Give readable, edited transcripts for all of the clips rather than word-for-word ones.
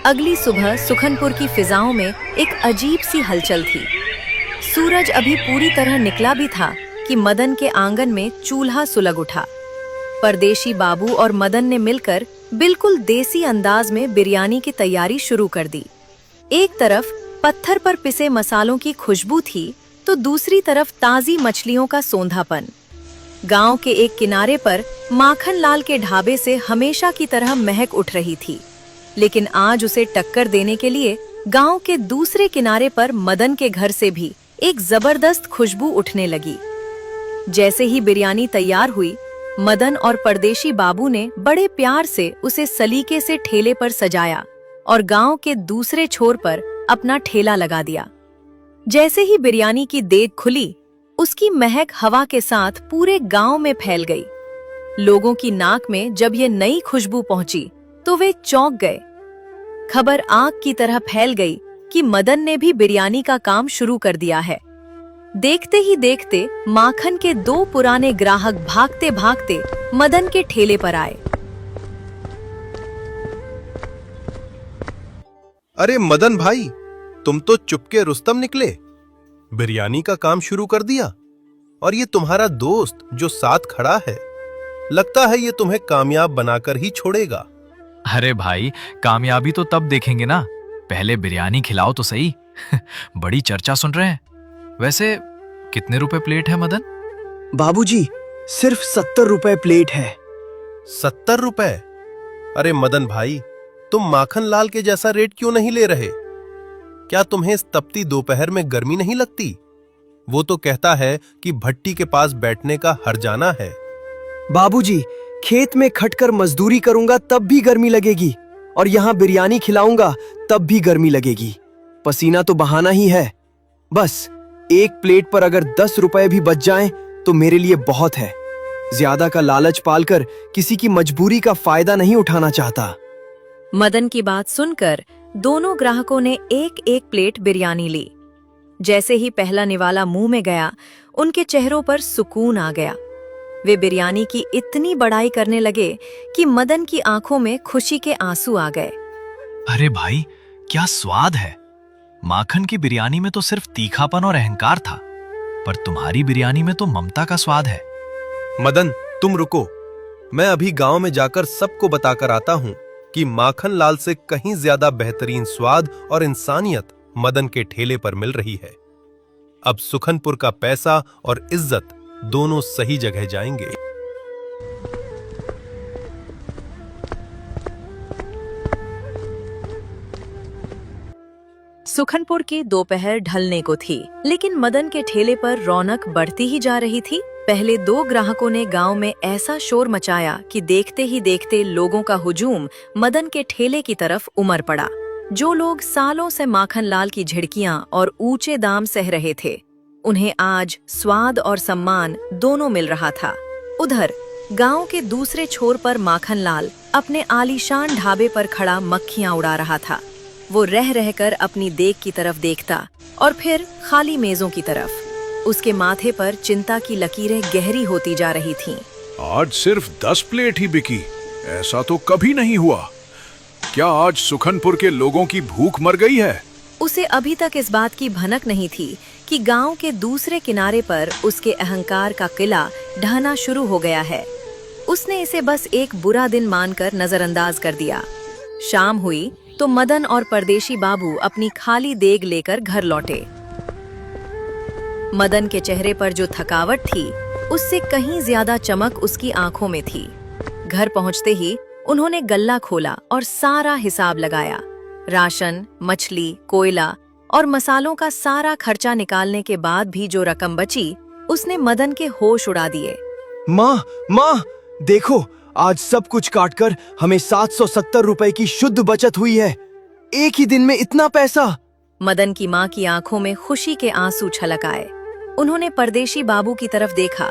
अगली सुबह सुखनपुर की फिजाओं में एक अजीब सी हलचल थी। सूरज अभी पूरी तरह निकला भी था कि मदन के आंगन में चूल्हा सुलग उठा। परदेशी बाबू और मदन ने मिलकर बिल्कुल देसी अंदाज में बिरयानी की तैयारी शुरू कर दी। एक तरफ पत्थर पर पिसे मसालों की खुशबू थी तो दूसरी तरफ ताजी मछलियों का सोंधापन। गांव के एक किनारे पर माखन लाल के ढाबे से हमेशा की तरह महक उठ रही थी, लेकिन आज उसे टक्कर देने के लिए गांव के दूसरे किनारे पर मदन के घर से भी एक जबरदस्त खुशबू उठने लगी। जैसे ही बिरयानी तैयार हुई, मदन और परदेशी बाबू ने बड़े प्यार से उसे सलीके से ठेले पर सजाया और गांव के दूसरे छोर पर अपना ठेला लगा दिया। जैसे ही बिरयानी की देग खुली, उसकी महक हवा के साथ पूरे गांव में फैल गई। लोगों की नाक में जब ये नई खुशबू पहुंची तो वे चौंक गए। खबर आग की तरह फैल गई कि मदन ने भी बिरयानी का काम शुरू कर दिया है। देखते ही देखते माखन के 2 पुराने ग्राहक भागते भागते मदन के ठेले पर आए। अरे मदन भाई, तुम तो चुपके रुस्तम निकले, बिरयानी का काम शुरू कर दिया। और ये तुम्हारा दोस्त जो साथ खड़ा है, लगता है ये तुम्हें कामयाब बनाकर ही छोड़ेगा। अरे भाई, कामयाबी तो तब देखेंगे ना, पहले बिरयानी खिलाओ तो सही। बड़ी चर्चा सुन रहे हैं। वैसे कितने रुपए प्लेट है मदन? बाबूजी, सिर्फ 70 रुपए प्लेट है। 70 रुपए? अरे मदन भाई, तुम माखन लाल के जैसा रेट क्यों नहीं ले रहे? क्या तुम्हें इस तपती दोपहर में गर्मी नहीं लगती? वो तो कहता है कि भट्टी के पास बैठने का हर्जाना है। बाबूजी, खेत में खटकर मजदूरी करूंगा तब भी गर्मी लगेगी, और यहाँ बिरयानी खिलाऊंगा तब भी गर्मी लगेगी। पसीना तो बहाना ही है। बस एक प्लेट पर अगर 10 रुपए भी बच जाएं तो मेरे लिए बहुत है। ज्यादा का लालच पालकर किसी की मजबूरी का फायदा नहीं उठाना चाहता। मदन की बात सुनकर दोनों ग्राहकों ने एक एक प्लेट बिरयानी ली। जैसे ही पहला निवाला मुंह में गया, उनके चेहरों पर सुकून आ गया। वे बिरयानी की इतनी बड़ाई करने लगे कि मदन की आंखों में खुशी के आंसू आ गए। अरे भाई, क्या स्वाद है! माखन की बिरयानी में तो सिर्फ तीखापन और अहंकार था, पर तुम्हारी बिरयानी में तो ममता का स्वाद है। मदन, तुम रुको, मैं अभी गांव में जाकर सबको बताकर आता हूं कि माखन लाल से कहीं ज्यादा बेहतरीन स्वाद और इंसानियत मदन के ठेले पर मिल रही है। अब सुखनपुर का पैसा और इज्जत दोनों सही जगह जाएंगे। सुखनपुर की दोपहर ढलने को थी, लेकिन मदन के ठेले पर रौनक बढ़ती ही जा रही थी। पहले 2 ग्राहकों ने गांव में ऐसा शोर मचाया कि देखते ही देखते लोगों का हुजूम मदन के ठेले की तरफ उमड़ पड़ा। जो लोग सालों से माखन लाल की झिड़कियां और ऊंचे दाम सह रहे थे, उन्हें आज स्वाद और सम्मान दोनों मिल रहा था। उधर गांव के दूसरे छोर पर माखन लाल अपने आलीशान ढाबे पर खड़ा मक्खियां उड़ा रहा था। वो रह रहकर अपनी देग की तरफ देखता और फिर खाली मेजों की तरफ। उसके माथे पर चिंता की लकीरें गहरी होती जा रही थीं। आज सिर्फ 10 प्लेट ही बिकी, ऐसा तो कभी नहीं हुआ। क्या आज सुखनपुर के लोगों की भूख मर गई है? उसे अभी तक इस बात की भनक नहीं थी कि गांव के दूसरे किनारे पर उसके अहंकार का किला ढहना शुरू हो गया है। उसने इसे बस एक बुरा दिन मानकर नजरअंदाज कर दिया। शाम हुई तो मदन और परदेशी बाबू अपनी खाली देग लेकर घर लौटे। मदन के चेहरे पर जो थकावट थी, उससे कहीं ज्यादा चमक उसकी आंखों में थी। घर पहुंचते ही उन्होंने गल्ला खोला और सारा हिसाब लगाया। राशन, मछली, कोयला और मसालों का सारा खर्चा निकालने के बाद भी जो रकम बची, उसने मदन के होश उड़ा दिए। माँ, देखो, आज सब कुछ काटकर हमें 770 रुपए की शुद्ध बचत हुई है। एक ही दिन में इतना पैसा! मदन की माँ की आंखों में खुशी के आंसू छलक आए। उन्होंने परदेशी बाबू की तरफ देखा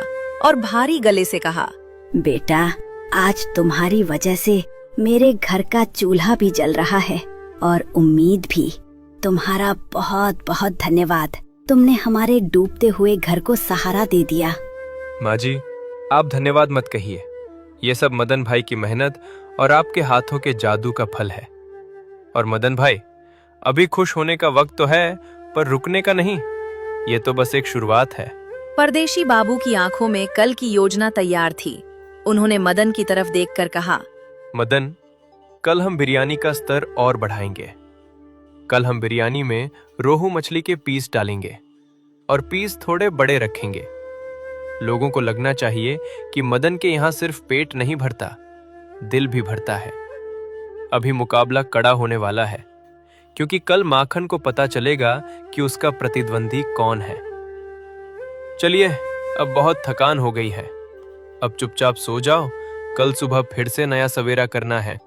और भारी गले से कहा, बेटा, आज तुम्हारी वजह से मेरे घर का चूल्हा भी जल रहा है और उम्मीद भी। तुम्हारा बहुत बहुत धन्यवाद। तुमने हमारे डूबते हुए घर को सहारा दे दिया। माँ जी, आप धन्यवाद मत कहिए। ये सब मदन भाई की मेहनत और आपके हाथों के जादू का फल है। और मदन भाई, अभी खुश होने का वक्त तो है, पर रुकने का नहीं। ये तो बस एक शुरुआत है। परदेशी बाबू की आंखों में कल की योजना तैयार थी। उन्होंने मदन की तरफ देखकर कहा, मदन, कल हम बिरयानी का स्तर और बढ़ाएंगे। कल हम बिरयानी में रोहू मछली के पीस डालेंगे और पीस थोड़े बड़े रखेंगे। लोगों को लगना चाहिए कि मदन के यहाँ सिर्फ पेट नहीं भरता, दिल भी भरता है। अभी मुकाबला कड़ा होने वाला है, क्योंकि कल माखन को पता चलेगा कि उसका प्रतिद्वंदी कौन है। चलिए, अब बहुत थकान हो गई है। अब चुपचाप सो जाओ, कल सुबह फिर से नया सवेरा करना है।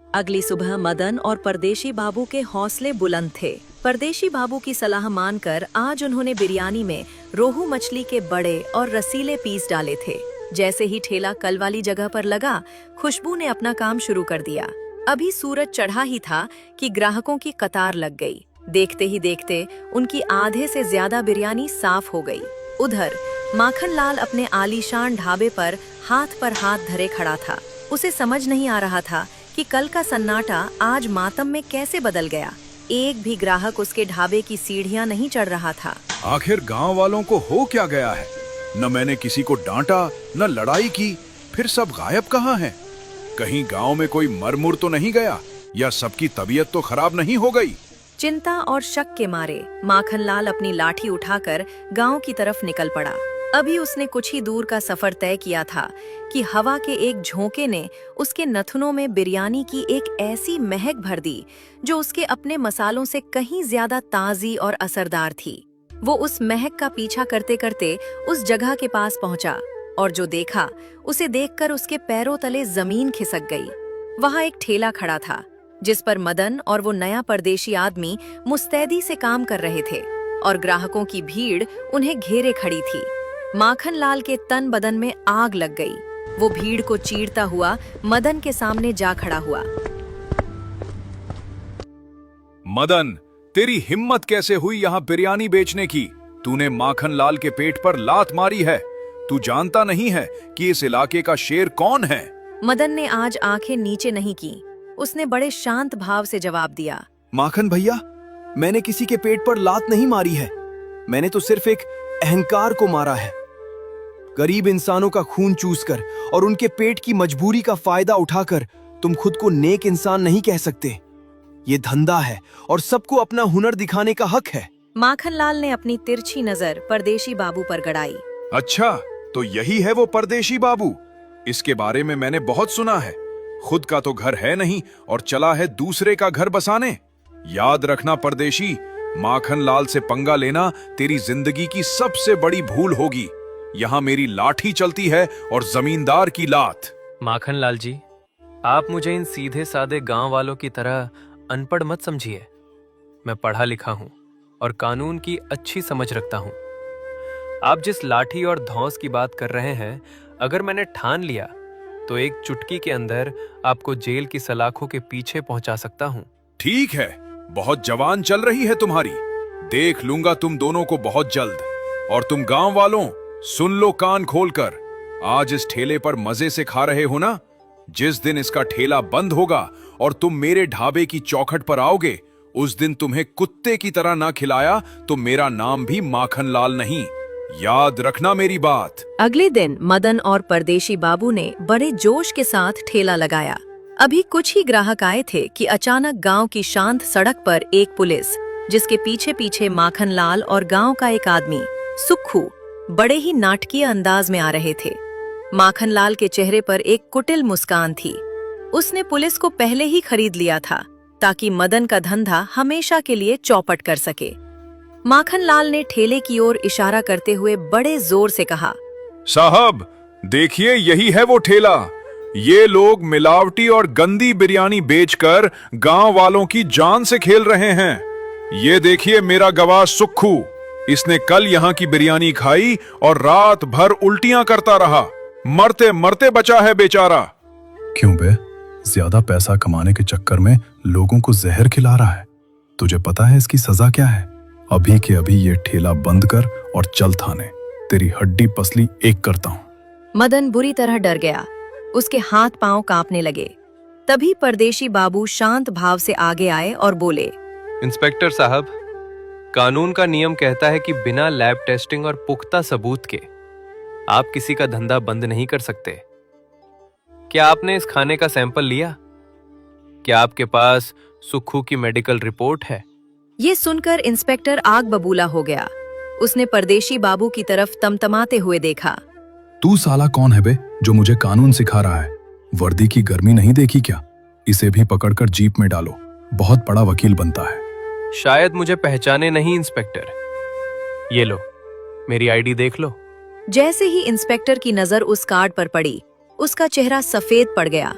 अगली सुबह मदन और परदेशी बाबू के हौसले बुलंद थे। परदेशी बाबू की सलाह मानकर आज उन्होंने बिरयानी में रोहू मछली के बड़े और रसीले पीस डाले थे। जैसे ही ठेला कल वाली जगह पर लगा, खुशबू ने अपना काम शुरू कर दिया। अभी सूरज चढ़ा ही था कि ग्राहकों की कतार लग गई। देखते ही देखते उनकी आधे से ज्यादा बिरयानी साफ हो गई। उधर माखन लाल अपने आलीशान ढाबे पर हाथ धरे खड़ा था। उसे समझ नहीं आ रहा था कि कल का सन्नाटा आज मातम में कैसे बदल गया। एक भी ग्राहक उसके ढाबे की सीढ़ियां नहीं चढ़ रहा था। आखिर गांव वालों को हो क्या गया है? न मैंने किसी को डांटा, न लड़ाई की, फिर सब गायब कहाँ हैं? कहीं गांव में कोई मर तो नहीं गया, या सबकी तबीयत तो खराब नहीं हो गई? चिंता और शक के मारे माखन लाल अपनी लाठी उठाकर गांव की तरफ निकल पड़ा। अभी उसने कुछ ही दूर का सफर तय किया था कि हवा के एक झोंके ने उसके नथुनों में बिरयानी की एक ऐसी महक भर दी जो उसके अपने मसालों से कहीं ज्यादा ताजी और असरदार थी। वो उस महक का पीछा करते करते उस जगह के पास पहुंचा और जो देखा उसे देखकर उसके पैरों तले जमीन खिसक गई। वहां एक ठेला खड़ा था जिस पर मदन और वो नया परदेशी आदमी मुस्तैदी से काम कर रहे थे और ग्राहकों की भीड़ उन्हें घेरे खड़ी थी। माखन लाल के तन बदन में आग लग गई। वो भीड़ को चीरता हुआ मदन के सामने जा खड़ा हुआ। मदन, तेरी हिम्मत कैसे हुई यहाँ बिरयानी बेचने की? तूने माखन लाल के पेट पर लात मारी है। तू जानता नहीं है कि इस इलाके का शेर कौन है? मदन ने आज आंखें नीचे नहीं की। उसने बड़े शांत भाव से जवाब दिया, माखन भैया, मैंने किसी के पेट पर लात नहीं मारी है। मैंने तो सिर्फ एक अहंकार को मारा है। गरीब इंसानों का खून चूसकर और उनके पेट की मजबूरी का फायदा उठाकर तुम खुद को नेक इंसान नहीं कह सकते। ये धंधा है और सबको अपना हुनर दिखाने का हक है। माखन लाल ने अपनी तिरछी नजर परदेशी बाबू पर गड़ाई। अच्छा, तो यही है वो परदेशी बाबू? इसके बारे में मैंने बहुत सुना है। खुद का तो घर है नहीं और चला है दूसरे का घर बसाने। याद रखना परदेशी, माखन लाल से पंगा लेना तेरी जिंदगी की सबसे बड़ी भूल होगी। यहाँ मेरी लाठी चलती है और जमींदार की लात। माखन लाल जी, आप मुझे इन सीधे सादे गांव वालों की तरह अनपढ़ मत समझिए। मैं पढ़ा लिखा हूं और कानून की अच्छी समझ रखता हूं। आप जिस लाठी और धौंस की बात कर रहे हैं, अगर मैंने ठान लिया तो एक चुटकी के अंदर आपको जेल की सलाखों के पीछे पहुंचा सकता हूं। ठीक है, बहुत जवान चल रही है तुम्हारी। देख लूंगा तुम दोनों को बहुत जल्द। और तुम गांव वालों, सुन लो कान खोलकर। आज इस ठेले पर मजे से खा रहे हो ना? जिस दिन इसका ठेला बंद होगा और तुम मेरे ढाबे की चौखट पर आओगे, उस दिन तुम्हें कुत्ते की तरह ना खिलाया तो मेरा नाम भी माखन लाल नहीं। याद रखना मेरी बात। अगले दिन मदन और परदेशी बाबू ने बड़े जोश के साथ ठेला लगाया। अभी कुछ ही ग्राहक आए थे कि अचानक गांव की शांत सड़क पर एक पुलिस, जिसके पीछे पीछे माखन लाल और गांव का एक आदमी सुक्खू बड़े ही नाटकीय अंदाज में आ रहे थे। माखन लाल के चेहरे पर एक कुटिल मुस्कान थी। उसने पुलिस को पहले ही खरीद लिया था ताकि मदन का धंधा हमेशा के लिए चौपट कर सके। माखन लाल ने ठेले की ओर इशारा करते हुए बड़े जोर से कहा, साहब देखिए, यही है वो ठेला। ये लोग मिलावटी और गंदी बिरयानी बेचकर गांव वालों की जान से खेल रहे हैं। ये देखिए मेरा गवाह सुक्खू, इसने कल यहाँ की बिरयानी खाई और रात भर उल्टियां करता रहा। मरते मरते बचा है बेचारा। क्यों बे? ज्यादा पैसा कमाने के चक्कर में लोगों को जहर खिला रहा है। तुझे पता है इसकी सजा क्या है? अभी के अभी ये ठेला बंद कर और चल थाने। तेरी हड्डी पसली एक करता हूँ। मदन बुरी तरह डर गया। उसके हाथ पांव कांपने लगे। तभी परदेशी बाबू शांत भाव से आगे आए और बोले, इंस्पेक्टर साहब, कानून का नियम कहता है कि बिना लैब टेस्टिंग और पुख्ता सबूत के आप किसी का धंधा बंद नहीं कर सकते। क्या आपने इस खाने का सैंपल लिया? क्या आपके पास सुक्खू की मेडिकल रिपोर्ट है? ये सुनकर इंस्पेक्टर आग बबूला हो गया। उसने परदेशी बाबू की तरफ तमतमाते हुए देखा। तू साला कौन है बे जो मुझे कानून सिखा रहा है? वर्दी की गर्मी नहीं देखी क्या? इसे भी पकड़कर जीप में डालो, बहुत बड़ा वकील बनता है। शायद मुझे पहचाने नहीं इंस्पेक्टर। ये लो, मेरी आईडी देख लो। जैसे ही इंस्पेक्टर की नजर उस कार्ड पर पड़ी, उसका चेहरा सफेद पड़ गया।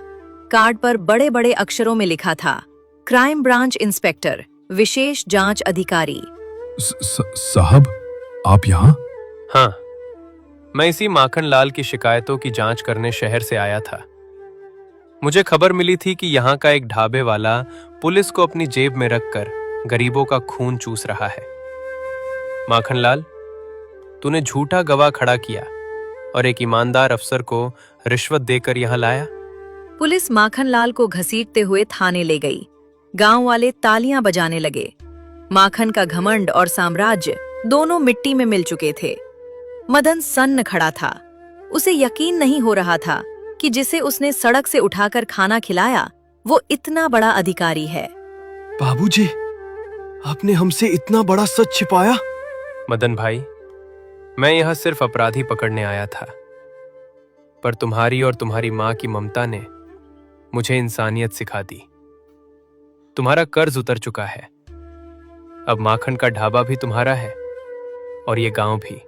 कार्ड पर बड़े बड़े अक्षरों में लिखा था, क्राइम ब्रांच इंस्पेक्टर, विशेष जांच अधिकारी। साहब, आप यहाँ? हाँ, मैं इसी माखन लाल की शिकायतों की जांच करने शहर से आया था। मुझे खबर मिली थी कि यहाँ का एक ढाबे वाला पुलिस को अपनी जेब में रखकर गरीबों का खून चूस रहा है। माखन लाल, तूने झूठा गवाह खड़ा किया और एक ईमानदार अफसर को रिश्वत देकर यहाँ लाया। पुलिस माखन लाल को घसीटते हुए थाने ले गई। गांव वाले तालियां बजाने लगे। माखन का घमंड और साम्राज्य दोनों मिट्टी में मिल चुके थे। मदन सन्न खड़ा था। उसे यकीन नहीं हो रहा था कि जिसे उसने सड़क से उठाकर खाना खिलाया वो इतना बड़ा अधिकारी है। बाबूजी, आपने हमसे इतना बड़ा सच छिपाया? मदन भाई, मैं यहाँ सिर्फ अपराधी पकड़ने आया था, पर तुम्हारी और तुम्हारी माँ की ममता ने मुझे इंसानियत सिखा दी। तुम्हारा कर्ज उतर चुका है। अब माखन का ढाबा भी तुम्हारा है और ये गांव भी।